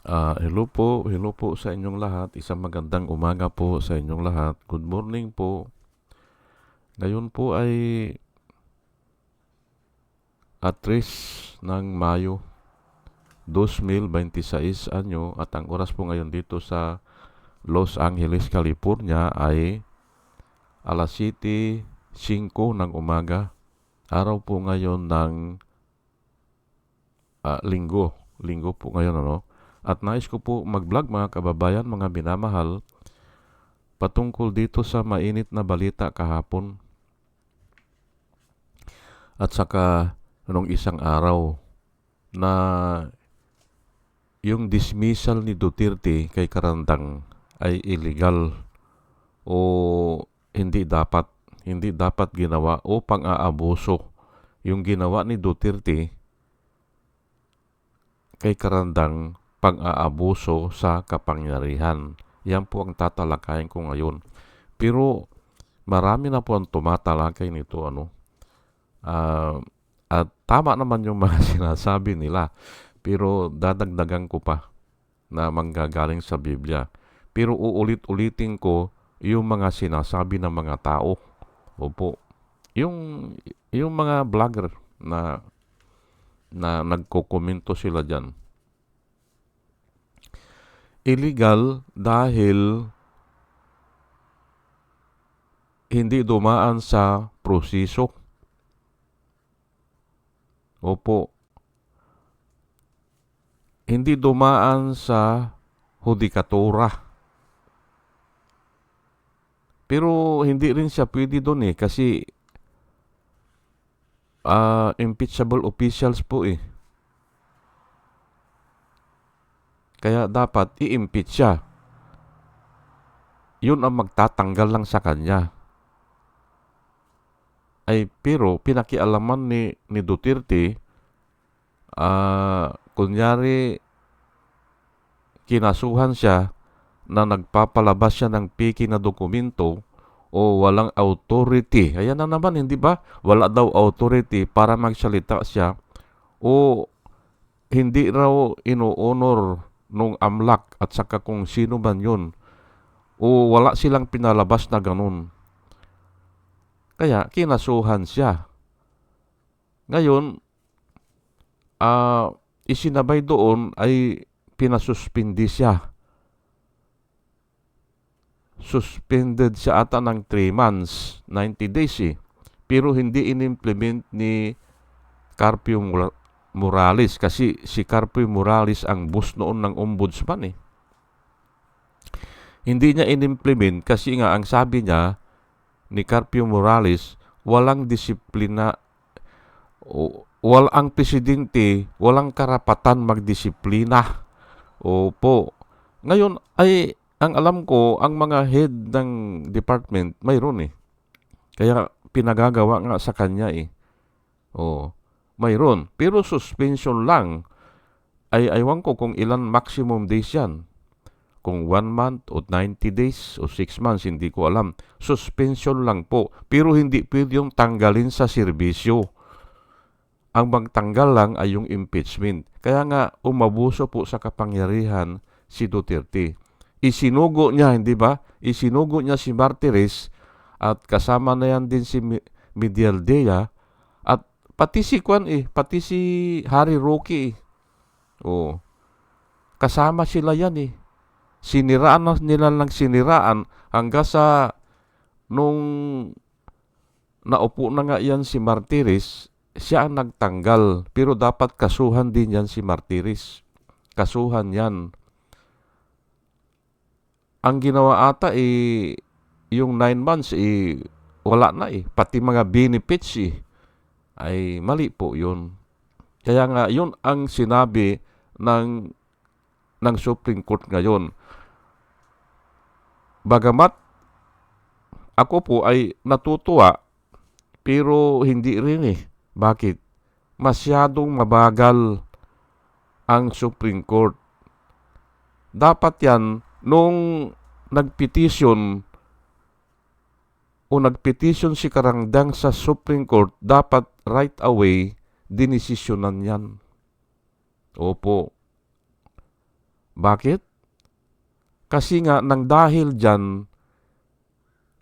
Hello po sa inyong lahat. Isang magandang umaga po sa inyong lahat. Good morning po. Ngayon po ay 3 ng Mayo 2026 anyo at ang oras po ngayon dito sa Los Angeles, California ay alas 7:05 ng umaga. Araw po ngayon ng linggo. Linggo po ngayon ano. At nais ko po mag-vlog mga kababayan, mga minamahal, patungkol dito sa mainit na balita kahapon at saka nung isang araw na yung dismissal ni Duterte kay Karandang ay illegal o hindi dapat ginawa o pang-aabuso yung ginawa ni Duterte kay Karandang, pang-aabuso sa kapangyarihan. Yan po ang tatalakayin ko ngayon. Pero marami na po ang tumatalakay nito Ah, at tama naman yung mga sinasabi nila. Pero dadagdagan ko pa na manggagaling sa Biblia. Pero uulit-ulitin ko yung mga sinasabi ng mga tao. Opo. Yung, yung mga vlogger na nagkokomento sila dyan. Illegal dahil hindi dumaan sa proseso. Opo. Hindi dumaan sa hudikatura. Pero hindi rin siya pwede doon kasi impeachable officials po Kaya dapat i-impeach siya. Yun ang magtatanggal lang sa kanya. Pero pinakialaman ni Duterte, kunyari kinasuhan siya na nagpapalabas siya ng piki na dokumento o walang authority. Ayan na naman, hindi ba? Wala daw authority para magsalita siya o hindi raw ino-honor nung AMLAC at saka kung sino man yun o wala silang pinalabas na ganun. Kaya kinasuhan siya. Ngayon, isinabay doon ay pinasuspindi siya. Suspended siya ata ng 3 months, 90 days Pero hindi in-implement ni Carpio Morales kasi si Carpio Morales ang boss noon ng ombudsman Hindi niya in-implement kasi nga ang sabi niya ni Carpio Morales, walang disiplina o ang presidente, walang karapatan magdisiplina. Opo. Ngayon ay ang alam ko, ang mga head ng department mayroon Kaya pinagagawa nga sa kanya mayroon. Pero suspension lang. Aywan ko kung ilan maximum days yan. Kung 1 month o 90 days o 6 months, hindi ko alam. Suspension lang po. Pero hindi pwede yung tanggalin sa serbisyo. Ang magtanggal lang ay yung impeachment. Kaya nga umabuso po sa kapangyarihan si Duterte. Isinugo niya, hindi ba? Isinugo niya si Martires at kasama na yan din si Medialdea at pati si pati si Harry Roque kasama sila yan Siniraan na nila ng siniraan hanggang sa nung naupo na nga yan si Martires, siya ang nagtanggal. Pero dapat kasuhan din yan si Martires. Kasuhan yan. Ang ginawa ata yung 9 months wala na Pati mga benefits ay mali po yun. Kaya nga yun ang sinabi ng Supreme Court ngayon. Bagamat ako po ay natutuwa, pero hindi rin Bakit? Masyadong mabagal ang Supreme Court. Dapat yan, nung nagpetisyon si Karangdang sa Supreme Court, dapat right away dinesisyonan yan. Opo. Bakit? Kasi nga nang dahil dyan,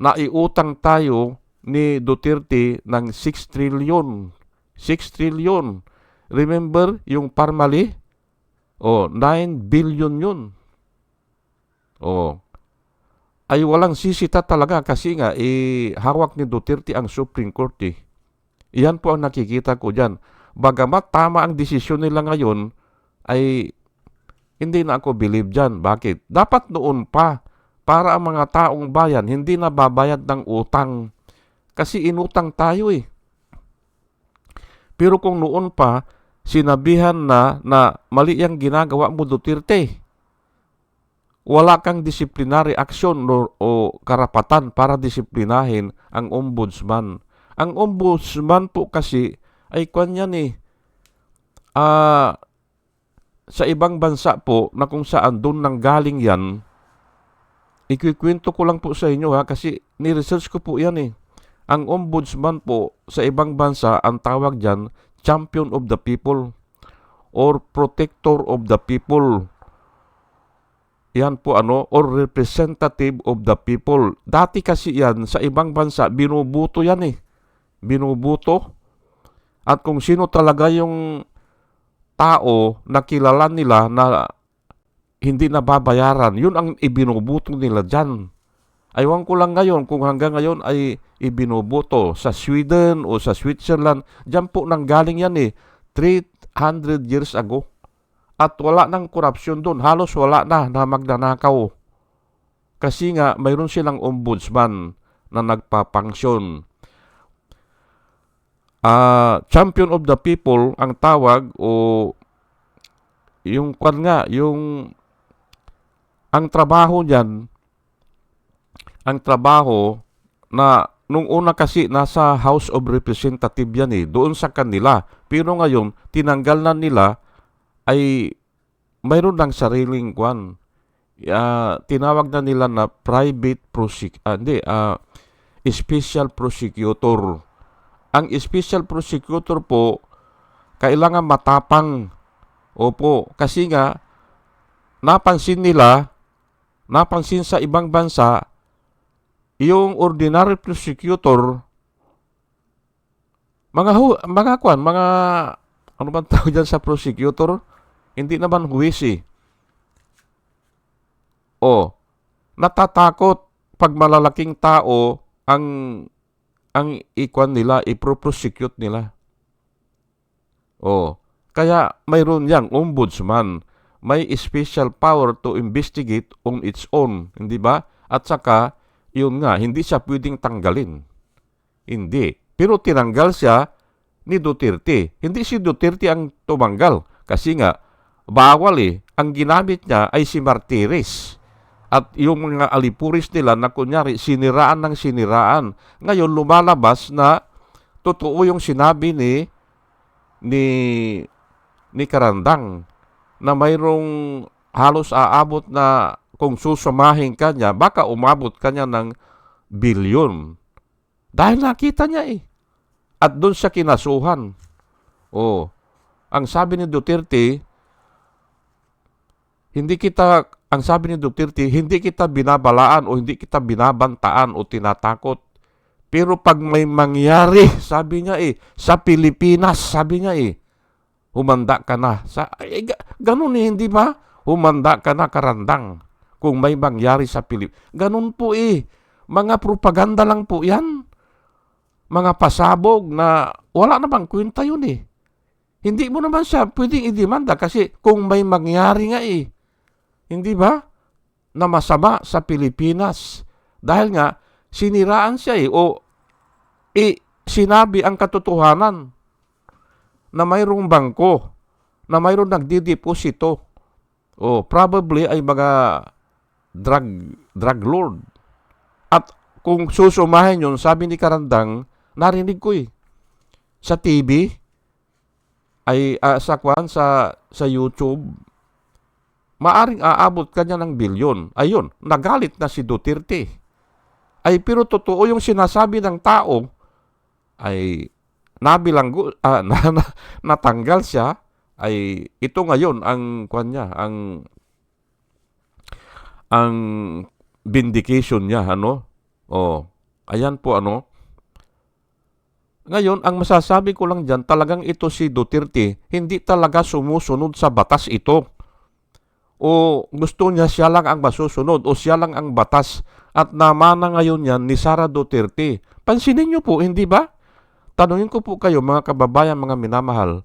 naiutang tayo ni Duterte ng 6 trillion. 6 trillion. Remember yung Parmali? 9 billion yun. Ay walang sisita talaga kasi nga hawak ni Duterte ang Supreme Court eh. Iyan po ang nakikita ko dyan. Bagamat tama ang desisyon nila ngayon, ay hindi na ako believe dyan. Bakit? Dapat noon pa, para ang mga taong bayan hindi na babayad ng utang. Kasi inutang tayo eh. Pero kung noon pa, sinabihan na mali ang ginagawa mo Duterte, wala kang disciplinary action o karapatan para disiplinahin ang ombudsman. Ang ombudsman po kasi ay kanyan eh. Sa ibang bansa po na kung saan doon nang galing yan, ikikwento ko lang po sa inyo kasi ni-research ko po yan eh. Ang ombudsman po sa ibang bansa, ang tawag dyan, champion of the people or protector of the people. Yan po or representative of the people. Dati kasi yan, sa ibang bansa, binubuto yan eh. Binubuto. At kung sino talaga yung tao na kilala nila na hindi nababayaran, yun ang ibinubuto nila dyan. Aywan ko lang ngayon kung hanggang ngayon ay ibinubuto sa Sweden o sa Switzerland. Dyan po nanggaling yan eh. 300 years ago. At wala nang korupsyon doon. Halos wala na magnanakaw. Kasi nga, mayroon silang ombudsman na nagpapangsyon. Champion of the people ang tawag yung ang trabaho niyan, ang trabaho na nung una kasi nasa House of Representative yan eh, doon sa kanila. Pero ngayon, tinanggal na nila ay mayroon ng sariling tinawag na nila na special prosecutor. Ang special prosecutor po, kailangan matapang. Opo, kasi nga, napansin sa ibang bansa, yung ordinary prosecutor, ano bang tawag dyan sa prosecutor? Hindi naman huwis eh. Natatakot pag malalaking tao ang iprosecute nila. Kaya mayroon yang ombudsman. May special power to investigate on its own. Hindi ba? At saka, yun nga, hindi siya pwedeng tanggalin. Hindi. Pero tinanggal siya ni Duterte. Hindi si Duterte ang tumanggal. Kasi nga, bawal eh. Ang ginamit niya ay si Martires. At yung mga alipuris nila na kunyari siniraan ng siniraan. Ngayon lumalabas na totoo yung sinabi ni Karandang na mayroong halos aabot na kung susamahin ka niya, baka umabot ka niya ng bilyon. Dahil nakita niya eh. At doon siya kinasuhan. Ang sabi ni Duterte, hindi kita binabalaan o hindi kita binabantaan o tinatakot. Pero pag may mangyari, sabi niya sa Pilipinas, sabi niya humanda ka na. Ganun hindi ba? Humanda ka na, Karandang, kung may mangyari sa Pilipinas. Ganun po Mga propaganda lang po yan. Mga pasabog na wala namang kwenta yun Hindi mo naman siya pwedeng idemanda kasi kung may mangyari nga Hindi ba? Na masama sa Pilipinas. Dahil nga, siniraan siya sinabi ang katotohanan na mayroong bangko, na mayroong nagdideposito. Probably ay mga drug lord. At kung susumahin yun, sabi ni Karandang, narinig ko sa TV, ay sa YouTube, maaring aabot kanya ng bilyon. Ayun, nagalit na si Duterte. Pero totoo yung sinasabi ng tao, ay natanggal siya, ito ngayon ang ang vindication niya, ano? Ayan po, ano? Ngayon, ang masasabi ko lang dyan, talagang ito si Duterte, hindi talaga sumusunod sa batas ito. O gusto niya siya lang ang masusunod o siya lang ang batas at namana ngayon yan ni Sara Duterte. Pansinin niyo po, hindi ba? Tanungin ko po kayo, mga kababayan, mga minamahal.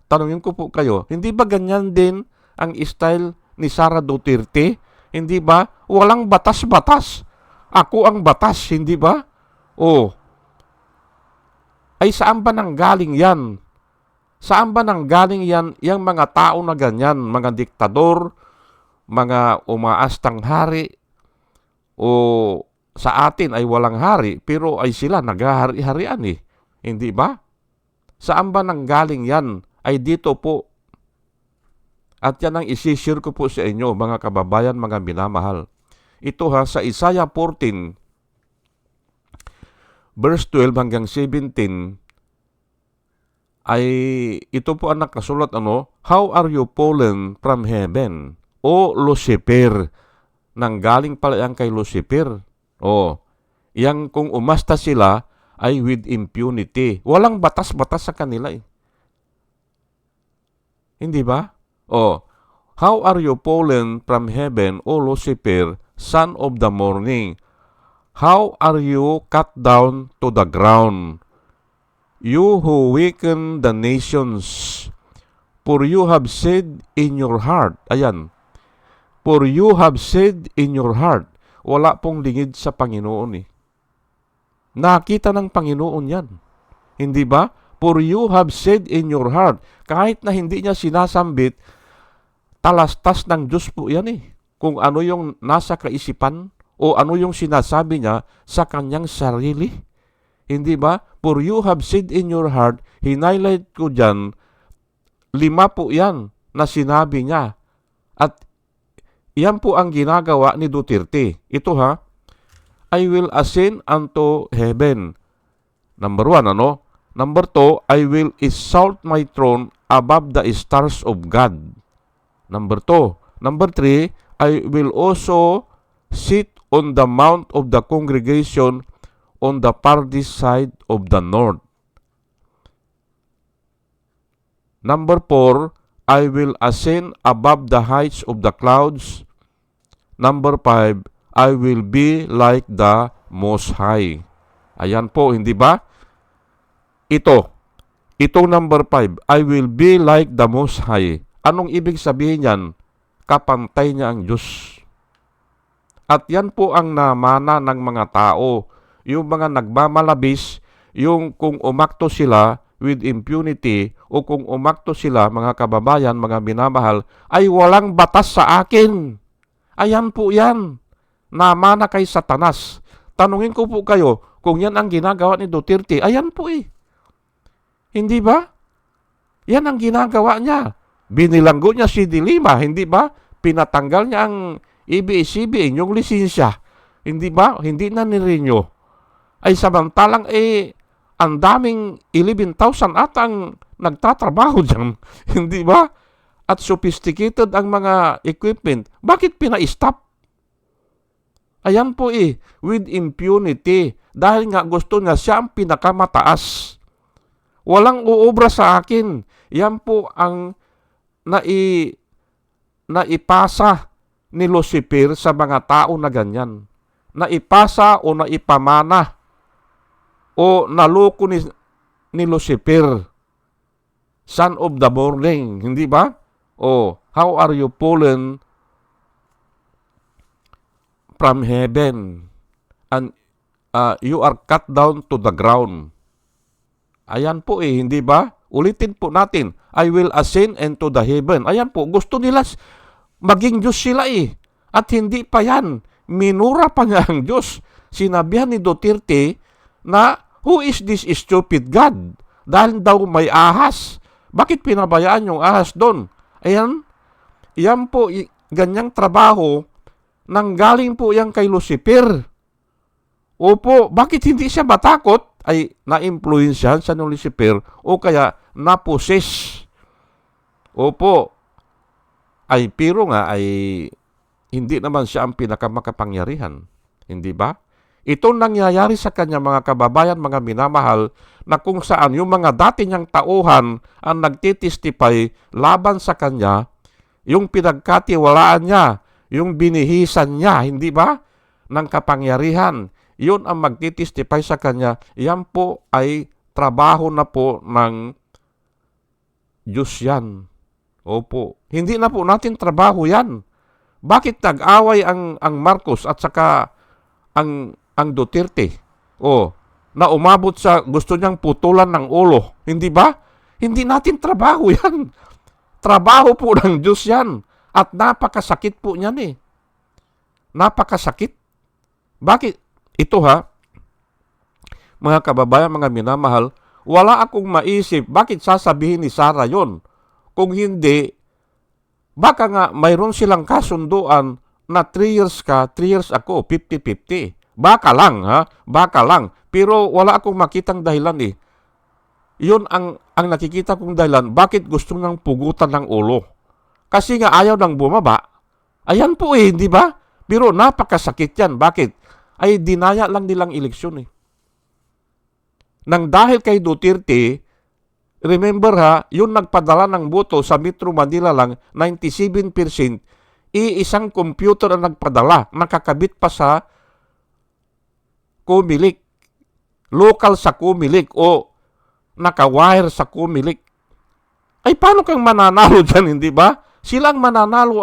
Tanungin ko po kayo, hindi ba ganyan din ang style ni Sara Duterte? Hindi ba? Walang batas-batas. Ako ang batas, hindi ba? Ay saan ba nanggaling yan? Saan ba nanggaling yan, yung mga tao na ganyan, mga diktador, mga umaastang hari, o sa atin ay walang hari, pero ay sila naghahari-harian eh. Hindi ba? Saan ba nanggaling yan? Ay dito po. At yan ang isishare ko po sa inyo, mga kababayan, mga minamahal. Ito sa Isaiah 14, verse 12 hanggang 17, ay ito po ang nakasulat, How are you fallen from heaven, O Lucifer? Nanggaling pala yan kay Lucifer. Yang kung umasta sila ay with impunity. Walang batas-batas sa kanila eh. Hindi ba? How are you fallen from heaven, O Lucifer, son of the morning? How are you cut down to the ground? You who weaken the nations, for you have said in your heart, for you have said in your heart, wala pong lingid sa Panginoon eh. Nakita ng Panginoon yan. Hindi ba? For you have said in your heart, kahit na hindi niya sinasambit, talastas ng Diyos po yan eh. Kung ano yung nasa kaisipan o ano yung sinasabi niya sa kanyang sarili. Hindi ba? For you have said in your heart, hinighlight ko dyan, 5 po yan na sinabi niya. At yan po ang ginagawa ni Duterte. Ito I will ascend unto heaven. Number 1, Number 2, I will exalt my throne above the stars of God. Number 2. Number 3, I will also sit on the mount of the congregation on the farthest side of the north. Number 4, I will ascend above the heights of the clouds. Number 5, I will be like the Most High. Ayan po, hindi ba? Itong number 5, I will be like the Most High. Anong ibig sabihin yan? Kapantay niya ang Diyos. At yan po ang namana ng mga tao. Yung mga nagmamalabis, yung kung umakto sila with impunity o kung umakto sila, mga kababayan, mga minamahal, ay walang batas sa akin. Ayan po yan. Namana kay Satanas. Tanungin ko po kayo, kung yan ang ginagawa ni Duterte, ayan po eh. Hindi ba? Yan ang ginagawa niya. Binilanggo niya si Dilima, hindi ba? Pinatanggal niya ang ABS-CBN, yung lisensya. Hindi ba? Hindi na nirenew. Ay samantalang ang daming 11,000 atang nagtatrabaho dyan. Hindi ba? At sophisticated ang mga equipment. Bakit pina-stop? Ayan po with impunity. Dahil nga gusto niya siya ang pinakamataas. Walang uobra sa akin. Yan po ang naipasa ni Lucifer sa mga tao na ganyan. Naipasa o naipamana o naloko ni Lucifer, son of the morning, hindi ba? How are you fallen from heaven and you are cut down to the ground. Ayan po hindi ba? Ulitin po natin, I will ascend into the heaven. Ayan po, gusto nila maging Diyos sila At hindi pa yan, minura pa niya ang Diyos. Sinabihan ni Duterte na, who is this stupid God? Dahil daw may ahas. Bakit pinabayaan yung ahas doon? Ayan, yan po, ganyang trabaho, nanggaling po yan kay Lucifer. Opo, bakit hindi siya matakot? Ay na-influensyahan siya ng Lucifer o kaya na-possess. Opo, pero nga ay hindi naman siya ang pinakamakapangyarihan. Hindi ba? Ito nangyayari sa kanya, mga kababayan, mga minamahal, na kung saan yung mga dati niyang tauhan ang nagtitestify laban sa kanya, yung pinagkatiwalaan niya, yung binihisan niya, hindi ba, ng kapangyarihan, yun ang magtitestify sa kanya. Yan po ay trabaho na po ng Diyos yan. Opo. Hindi na po natin trabaho yan. Bakit nag-away ang Marcos at saka ang Duterte? Na umabot sa gusto niyang putulan ng ulo. Hindi ba? Hindi natin trabaho yan. Trabaho po ng Diyos yan. At napakasakit po niyan eh. Napakasakit. Bakit? Ito mga kababayan, mga minamahal, wala akong maisip bakit sasabihin ni Sarah yon. Kung hindi, baka nga mayroon silang kasunduan na 3 years ka, 3 years ako, 50-50. Baka lang, baka lang. Pero wala akong makitang dahilan eh. Yun ang nakikita kong dahilan, bakit gusto nang pugutan ng ulo. Kasi nga ayaw nang bumaba. Ayan po eh, hindi ba? Pero napakasakit yan. Bakit? Ay dinaya lang nilang eleksyon eh. Nang dahil kay Duterte, remember yung nagpadala ng boto sa Metro Manila lang, 97%, iisang computer ang nagpadala, nakakabit pa sa Comelec, local sa Comelec o nakawire sa Comelec. Ay paano kang mananalo dyan, hindi ba? Silang mananalo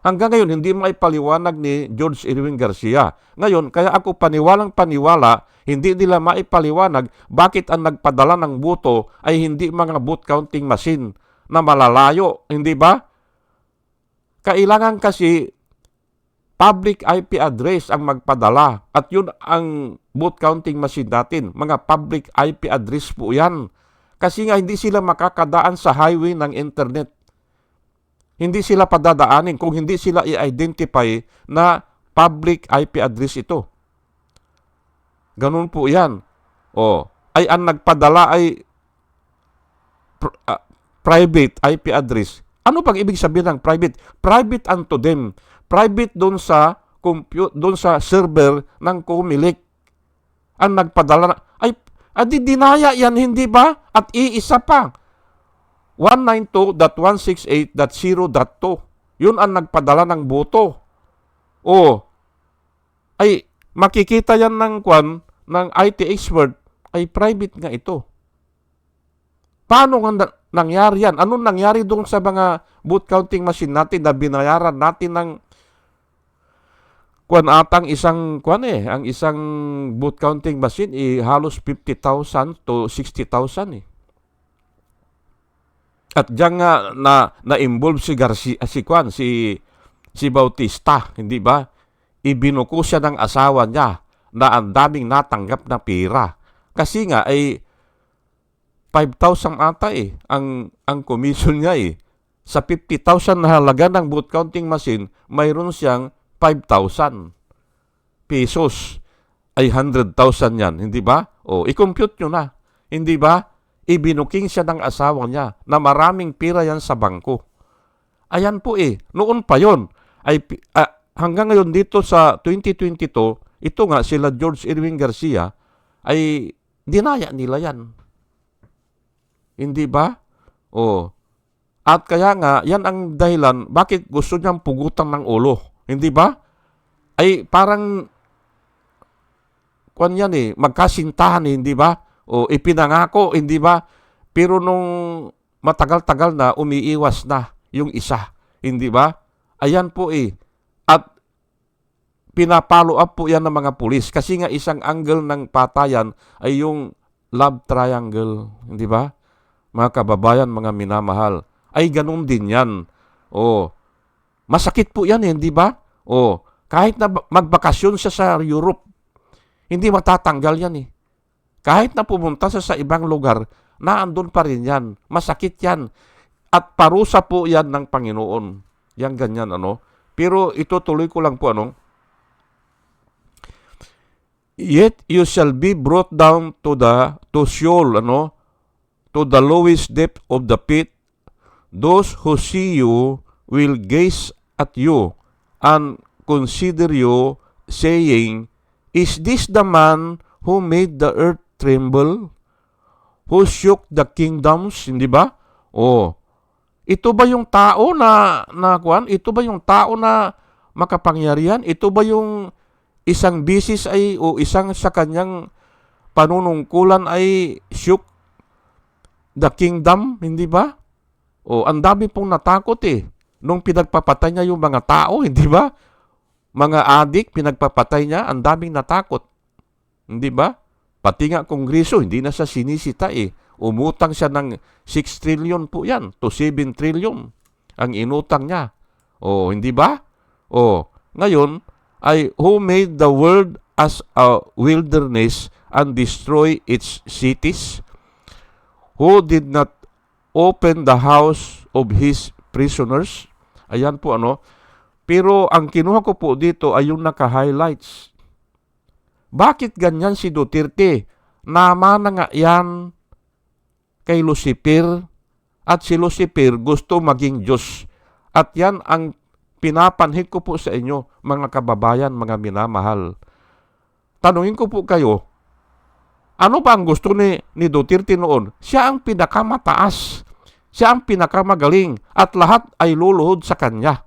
Hanggang ngayon, hindi maipaliwanag ni George Irwin Garcia. Ngayon, kaya ako paniwalang-paniwala, hindi nila maipaliwanag bakit ang nagpadala ng boto ay hindi mga vote counting machine na malalayo, hindi ba? Kailangan kasi public IP address ang magpadala at yun ang vote counting machine natin. Mga public IP address po yan. Kasi nga hindi sila makakadaan sa highway ng internet. Hindi sila padadaanin kung hindi sila i-identify na public IP address ito. Ganun po yan. Ay ang nagpadala ay private IP address. Ano pang ibig sabihin ng private? Private unto them. Private doon sa server ng Comelec. Ang nagpadala ay dinaya yan, hindi ba? At iisa pa. 192.168.0.2. Yun ang nagpadala ng boto. Ay makikita yan ng IT expert, ay private nga ito. Paano nga nangyari yan? Anong nangyari doon sa mga vote counting machine natin na binayaran natin ng ang isang vote counting machine halos 50,000 to 60,000 eh. At diyan nga na-involve si Garcia, si Bautista, hindi ba? Ibinuko siya ng asawa niya na ang daming natanggap na pera. Kasi nga ay 5,000 ata ang commission niya eh. Sa 50,000 na halaga ng vote counting machine, mayroon siyang 5,000 pesos. Ay 100,000 yan, hindi ba? I-compute nyo na. Hindi ba? Ibinuking siya ng asawa niya na maraming pera yan sa bangko. Ayan po noon pa yon. Hanggang ngayon dito sa 2022, ito nga sila George Irwin Garcia, ay dinaya nila yan. Hindi ba? At kaya nga, yan ang dahilan bakit gusto niyang pugutan ng ulo. Hindi ba? Ay parang magkasintahan hindi ba? Ipinangako, hindi ba? Pero nung matagal-tagal na, umiiwas na yung isa. Hindi ba? Ayan po At pinapalo up po yan ng mga pulis. Kasi nga isang angle ng patayan ay yung love triangle. Hindi ba? Mga kababayan, mga minamahal. Ay ganun din yan. Masakit po yan hindi ba? Kahit na magbakasyon siya sa Europe, hindi matatanggal yan Kahit na pumunta sa ibang lugar, naandun pa rin yan. Masakit yan. At parusa po yan ng Panginoon. Yan ganyan, Pero ito tuloy ko lang po, Yet you shall be brought down to Sheol, to the lowest depth of the pit. Those who see you will gaze at you and consider you, saying, Is this the man who made the earth tremble? Who shook the kingdoms? Hindi ba? Ito ba yung tao na kuan? Ito ba yung tao na makapangyarihan? Ito ba yung isang bisis ay o isang sa kanyang panunungkulan ay shook the kingdom? Hindi ba? Ang dami pong natakot nung pinagpapatay niya yung mga tao, hindi ba? Mga adik, pinagpapatay niya, ang daming natakot. Hindi ba? Pati nga Kongreso, hindi na siya sinisita Umutang siya ng 6 trillion po yan, to 7 trillion ang inutang niya. Hindi ba? Ngayon, who made the world as a wilderness and destroy its cities? Who did not open the house of his prisoners? Ayan po Pero ang kinuha ko po dito ay yung naka-highlights. Bakit ganyan si Duterte? Nama na nga yan kay Lucifer at si Lucifer gusto maging Diyos. At yan ang pinapanhid ko po sa inyo, mga kababayan, mga minamahal. Tanungin ko po kayo, ano ba ang gusto ni Duterte noon? Siya ang pinakamataas. Siya ang pinakamagaling at lahat ay luluhod sa kanya.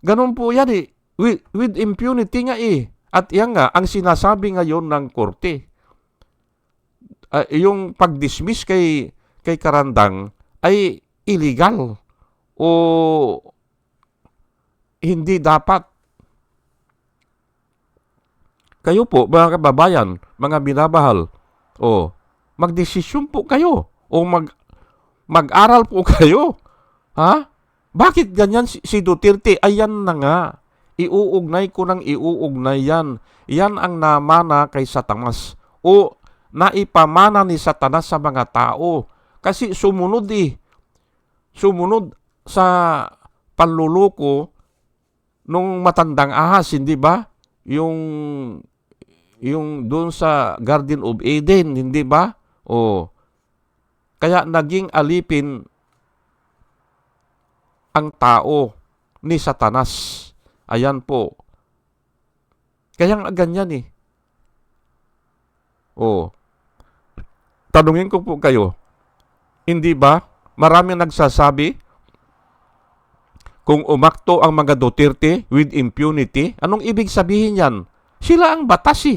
Ganun po yan with impunity nga At yan nga, ang sinasabi ngayon ng korte, yung pag-dismiss kay Carandang ay illegal o hindi dapat. Kayo po, mga kababayan, mga binabahal, magdesisyon po kayo o mag-aral po kayo. Ha? Bakit ganyan si Duterte? Ayan na nga. Iuugnay ko ng iuugnay yan. Yan ang namana kay Satanas. O naipamana ni Satanas sa mga tao. Kasi sumunod Sumunod sa panluloko nung matandang ahas, hindi ba? Yung doon sa Garden of Eden, hindi ba? Kaya naging alipin ang tao ni Satanas. Ayan po. Kaya nga ganyan Tanungin ko po kayo, hindi ba maraming nagsasabi kung umakto ang mga Duterte with impunity, anong ibig sabihin yan? Sila ang batas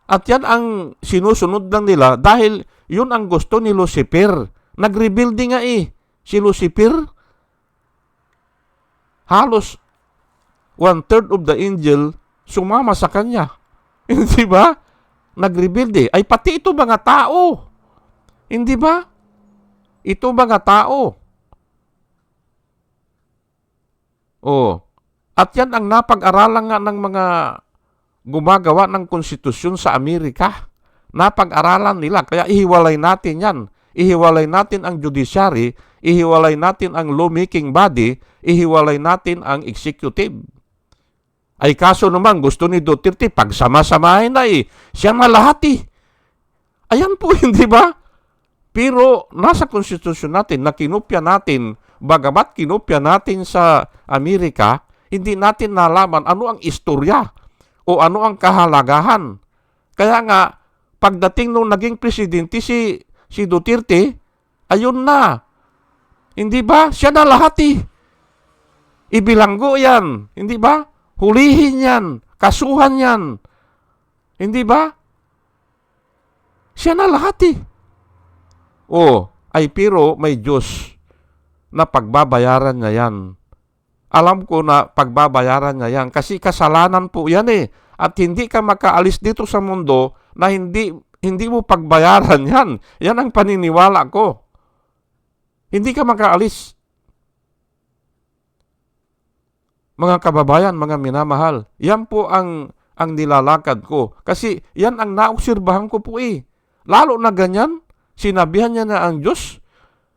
At yan ang sinusunod lang nila dahil yun ang gusto ni Lucifer. Nag-rebuilding nga si Lucifer. Halos 1/3 of the angel sumama sa kanya. Hindi ba? Nag-rebuild Ay pati ito mga tao. Hindi ba? Ito mga tao. At yan ang napag-aralan nga ng mga gumagawa ng konstitusyon sa Amerika. Napag-aralan nila. Kaya ihiwalay natin yan. Ihiwalay natin ang judiciary. Ihiwalay natin ang lawmaking body. Ihiwalay natin ang executive. Ay kaso naman, gusto ni Duterte, pagsama-samahin na siya na lahat Ayan po, hindi ba? Pero nasa konstitusyon natin, na kinopya natin, bagamat kinopya natin sa Amerika, hindi natin nalaman ano ang istorya o ano ang kahalagahan. Kaya nga, pagdating nung naging presidente si Duterte, ayun na. Hindi ba? Siya na lahat Ibilanggo yan. Hindi ba? Hulihin yan. Kasuhan yan. Hindi ba? Siya na lahat ay pero may Diyos na pagbabayaran niya yan. Alam ko na pagbabayaran niya yan kasi kasalanan po yan At hindi ka makaalis dito sa mundo na hindi mo pagbayaran yan. Yan ang paniniwala ko. Hindi ka makaalis. Mga kababayan, mga minamahal, yan po ang nilalakad ko. Kasi yan ang naobserbahan ko po Lalo na ganyan, sinabihan niya na ang Diyos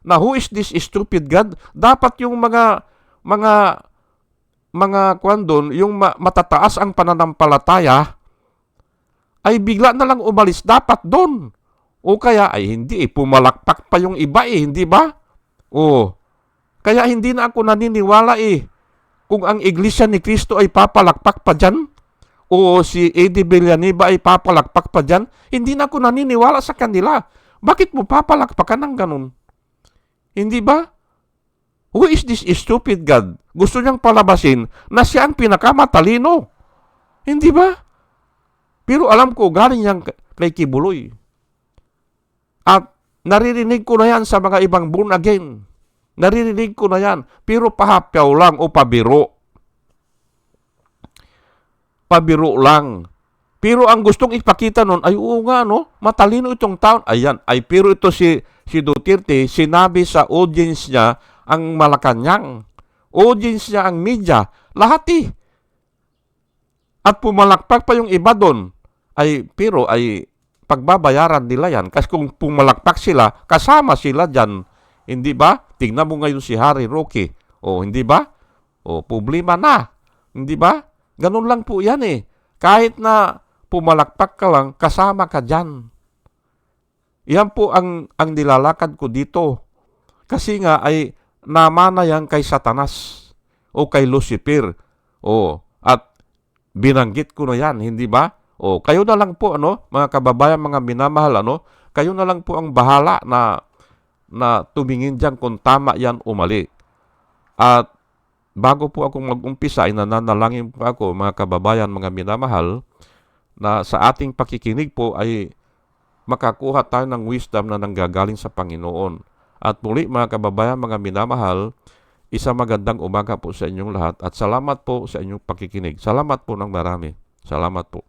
na who is this stupid God? Dapat yung mga kwan doon, yung matataas ang pananampalataya, ay bigla na lang umalis dapat doon. O kaya ay hindi pumalakpak pa yung iba hindi ba? Kaya hindi na ako naniniwala kung ang Iglesia ni Cristo ay papalakpak pa dyan, o si Eddie Villanueva ay papalakpak pa dyan, hindi na ako naniniwala sa kanila. Bakit mo papalakpakan ng ganun? Hindi ba? Who is this stupid God? Gusto niyang palabasin na siya ang pinakamatalino. Hindi ba? Pero alam ko, galing yan kay Kibuloy. At naririnig ko na yan sa mga ibang born again. Naririnig ko na yan. Pero pahapyaw lang o pabiro. Pabiro lang. Pero ang gustong ipakita nun, ay oo nga, no? Matalino itong taon. Ayan. Ay, pero ito si Duterte, sinabi sa audience niya, ang Malacanang. Audience niya ang media. Lahat eh. At pumalakpak pa yung iba doon. Pero pagbabayaran nila yan. Kasi kung pumalakpak sila, kasama sila dyan. Hindi ba? Tingnan mo ngayon si Harry Roque. O, hindi ba? O, problema na. Hindi ba? Ganun lang po yan eh. Kahit na pumalakpak ka lang, kasama ka dyan. Yan po ang nilalakad ko dito. Kasi nga ay namana yan kay Satanas o kay Lucifer. O, at binanggit ko na yan, hindi ba? O, kayo na lang po, mga kababayan, mga minamahal, kayo na lang po ang bahala na tumingin dyan kung tama yan o mali. At bago po akong mag-umpisa, ay nananalangin po ako, mga kababayan, mga minamahal, na sa ating pakikinig po ay makakuha tayo ng wisdom na nanggagaling sa Panginoon. At muli, mga kababayan, mga minamahal, isang magandang umaga po sa inyong lahat at salamat po sa inyong pakikinig. Salamat po ng marami. Salamat po.